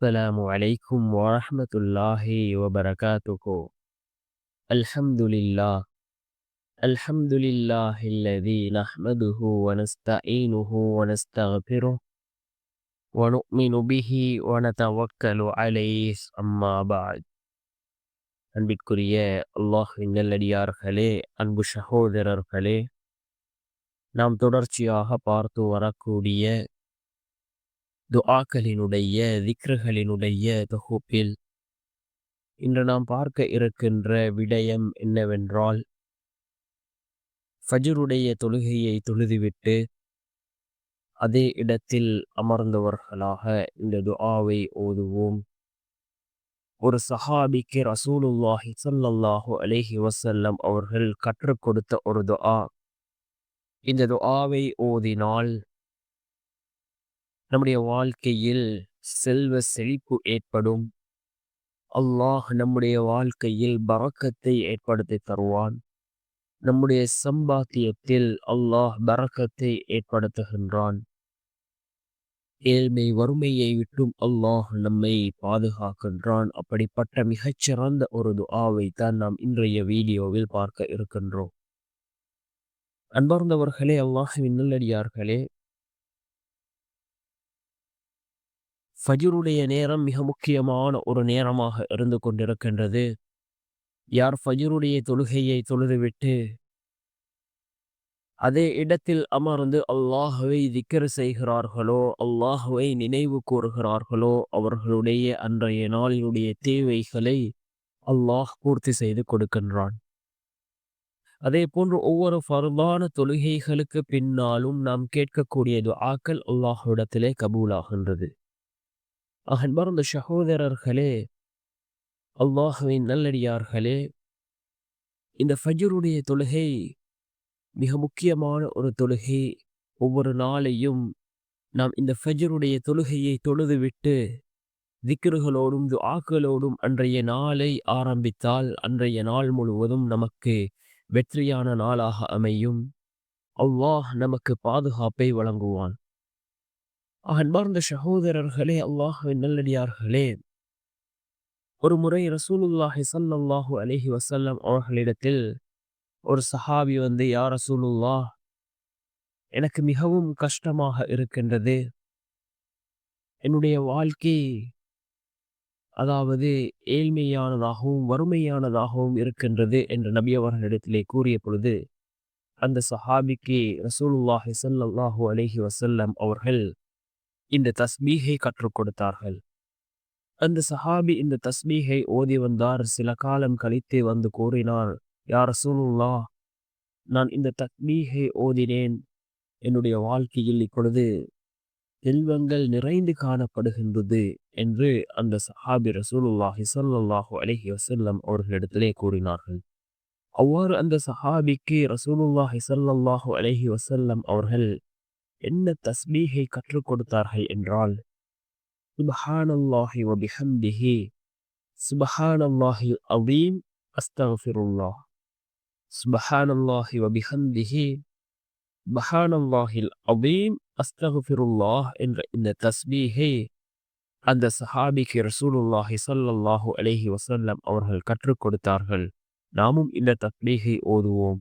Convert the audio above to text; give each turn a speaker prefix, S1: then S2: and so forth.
S1: السلام عليكم ورحمة الله وبركاته. الحمد لله. الحمد لله الذي نحمده ونستعينه ونستغفره ونؤمن به ونتوكل عليه أما بعد. அன்பிற்குரிய அல்லாஹ்வின் நல்லடியார்களே, அன்பு சகோதரர்களே, நாம் தொடர்ச்சியாக பார்த்து வரக்கூடிய துஆக்களினுடைய திக்ருகளினுடைய தொகுப்பில் இன்று நாம் பார்க்க இருக்கின்ற விடயம் என்னவென்றால், ஃபஜ்ருடைய தொழுகையை தொழுதுவிட்டு அதே இடத்தில் அமர்ந்தவர்களாக இந்த துஆவை ஓதுவோம். ஒரு சஹாபிக்கு ரசூலுல்லாஹி ஸல்லல்லாஹு அலைஹி வஸல்லம் அவர்கள் கற்றுக் கொடுத்த ஒரு துஆ. இந்த துஆவை ஓதினால் நம்முடைய வாழ்க்கையில் செல்வ செழிப்பு ஏற்படும். அல்லாஹ் நம்முடைய வாழ்க்கையில் பரக்கத்தை ஏற்படுத்தி தருவான். நம்முடைய சம்பாத்தியத்தில் அல்லாஹ் பரக்கத்தை ஏற்படுத்துகின்றான். ஏழ்மை வறுமையை விட்டும் அல்லாஹ் நம்மை பாதுகாக்கின்றான். அப்படிப்பட்ட மிகச்சிறந்த ஒரு துஆவை தான் நாம் இன்றைய வீடியோவில் பார்க்க இருக்கின்றோம். அன்பார்ந்தவர்களே, அல்லாஹ்வின் நல்லடியார்களே, ஃபஜ்ருடைய நேரம் மிக முக்கியமான ஒரு நேரமாக இருந்து கொண்டிருக்கின்றது. யார் ஃபஜ்ருடைய தொழுகையை தொழுதுவிட்டு அதே இடத்தில் அமர்ந்து அல்லாஹ்வை திக்ர் செய்கிறார்களோ, அல்லாஹ்வை நினைவு கூறுகிறார்களோ, அவர்களுடைய அன்றைய நாளினுடைய தேவைகளை அல்லாஹ் பூர்த்தி செய்து கொடுக்கின்றான். அதே போன்று ஒவ்வொரு ஃபர்தான தொழுகைகளுக்கு பின்னாலும் நாம் கேட்கக்கூடிய துஆக்கள் அல்லாஹ்விடத்திலே கபூலாகின்றது. அன்பார்ந்த சகோதரர்களே, அல்லாஹ்வின் நல்லடியார்களே, இந்த ஃபஜ்ருடைய தொழுகை மிக முக்கியமான ஒரு தொழுகை. ஒவ்வொரு நாளையும் நாம் இந்த ஃபஜ்ருடைய தொழுகையை தொழுதுவிட்டு திக்ருகளோடும் துஆக்களோடும் அன்றைய நாளை ஆரம்பித்தால் அன்றைய நாள் முழுவதும் நமக்கு வெற்றியான நாளாக அமையும். அல்லாஹ் நமக்கு பாதுகாப்பை வழங்குவான். அன்பார்ந்த சகோதரர்களே, அல்லாஹ்வின் நல்லடியார்களே, ஒரு முறை ரசூலுல்லாஹி ஸல்லல்லாஹு அலைஹி வஸல்லம் அவர்களிடத்தில் ஒரு சஹாபி வந்து, யா ரசூலுல்லாஹ், எனக்கு மிகவும் கஷ்டமாக இருக்கின்றது. என்னுடைய வாழ்க்கை அதாவது ஏழ்மையானதாகவும் வறுமையானதாகவும் இருக்கின்றது என்று நபி அவர்களிடத்திலே கூறிய பொழுது, அந்த சஹாபிக்கு ரசூலுல்லாஹி ஸல்லல்லாஹு அலைஹி வஸல்லம் அவர்கள் இந்த தஸ்பீஹை கற்றுக் கொடுத்தார்கள். அந்த சஹாபி இந்த தஸ்பீஹை ஓதி வந்தார். சில காலம் கழித்து வந்து கூறினார், யா ரசூலுல்லாஹ், நான் இந்த தஸ்பீஹை ஓதினேன். என்னுடைய வாழ்க்கையில் இப்பொழுது செல்வங்கள் நிறைந்து காணப்படுகின்றது என்று அந்த சஹாபி ரசூலுல்லாஹி ஸல்லல்லாஹு அலைஹி வஸல்லம் அவர்களிடத்திலே கூறினார்கள். அவ்வாறு அந்த சஹாபிக்கு ரசூலுல்லாஹி ஸல்லல்லாஹு அலைஹி வஸல்லம் அவர்கள் என்ன தஸ்பீஹை கற்றுக் கொடுத்தார்கள் என்றால், சுப்ஹானல்லாஹி வ பிஹம்திஹி, சுப்ஹானல்லாஹில் அஸீம், அஸ்தக்ஃபிருல்லாஹ், சுப்ஹானல்லாஹி வ பிஹம்திஹி, சுப்ஹானல்லாஹில் அஸீம், அஸ்தக்ஃபிருல்லாஹ் என்ற இந்த தஸ்பீஹை அந்த சஹாபிக்கு ரசூலுல்லாஹி ஸல்லல்லாஹு அலைஹி வஸல்லம் அவர்கள் கற்றுக் கொடுத்தார்கள். நாமும் இந்த தஸ்பீஹை ஓதுவோம்.